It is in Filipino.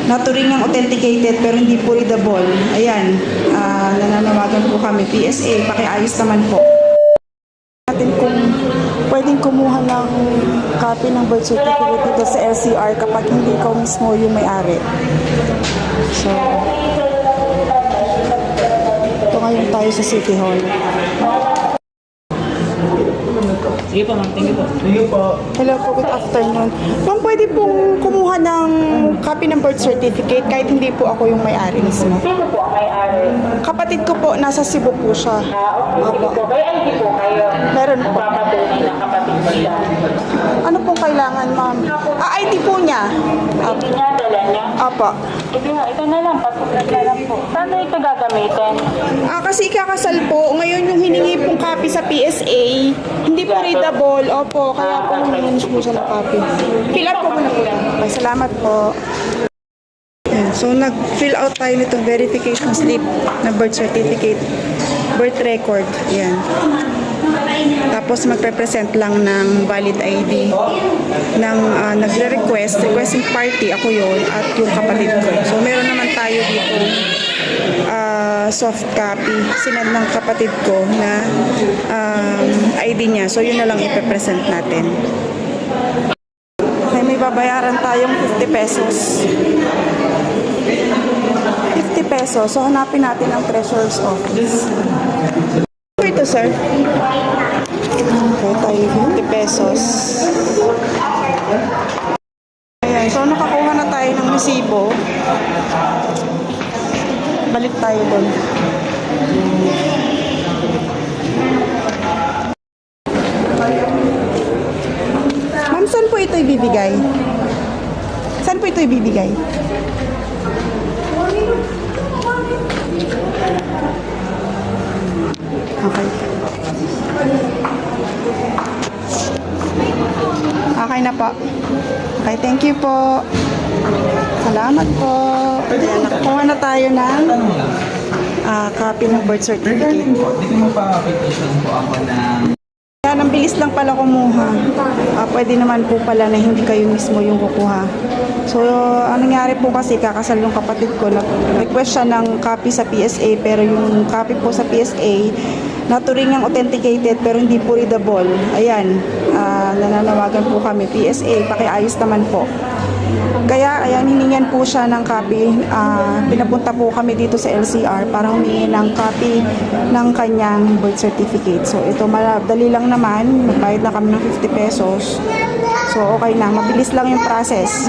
naturingang authenticated pero hindi po readable. Ayan, nananawagan po kami. PSA, pakiayos naman po. Natin kung pwedeng kumuha ng copy ng birth certificate dito sa LCR kapag hindi ikaw mismo yung may-ari. So, ito ngayon tayo sa City Hall. Sige po, ma'am. Thank you po. Sige po. Hello po, good afternoon. Ma'am, pwede pong kumuha ng copy ng birth certificate kahit hindi po ako yung may-ari mismo. Sino po ang may-ari? Kapatid ko po, nasa Cebu po siya. Okay, sige po. May ID po kayo. Meron po. Papatunay ng kapatid mo siya. Ano pong kailangan, ma'am? ID po niya. Hindi niya, dala niya. Apo. Sige nga, ito na lang. Pasulat na lang po. Saan na ito gagamitin? Kasi ikakasal po. Ngayon yung hiningi pong copy sa PSA, hindi po readable. Opo, kaya po humingi po siya ng copy. Fill out po muna po. Okay, salamat po. Ayan, so nag-fill out tayo nitong verification slip na birth certificate, birth record. Ayan. Tapos magpe-present lang ng valid ID ng requesting party, ako yon at yung kapatid ko. So meron naman tayo dito soft copy, sinend ng kapatid ko na ID niya. So yun na lang ipe-present natin. Okay, may babayaran tayong 50 pesos. 50 pesos. So hanapin natin ang treasurer's office. Ito, sir. Okay, tayo 50 pesos. Ayan, so nakakuha na tayo ng resibo. Balik tayo doon. Ma'am, saan po ito ibibigay? Saan po ito ibibigay? Okay. Okay na po. Okay, thank you po. Salamat po. Ayan, nakakuha na tayo ng copy ng birth certificate. Hindi mo pa petition po ako ng... Yan, ang bilis lang pala kumuha. Pwede naman po pala na hindi kayo mismo yung kukuha. So, ang nangyari po kasi, kakasal yung kapatid ko, request siya ng copy sa PSA, pero yung copy po sa PSA, naturingang authenticated pero hindi po readable. Ayan, nananawagan po kami. PSA, pakiayos naman po. Kaya, ayan, hiningan po siya ng copy. Pinapunta po kami dito sa LCR para humingi ng copy ng kanyang birth certificate. So, ito, madali lang naman. Magbayad na kami ng 50 pesos. So, okay na. Mabilis lang yung process.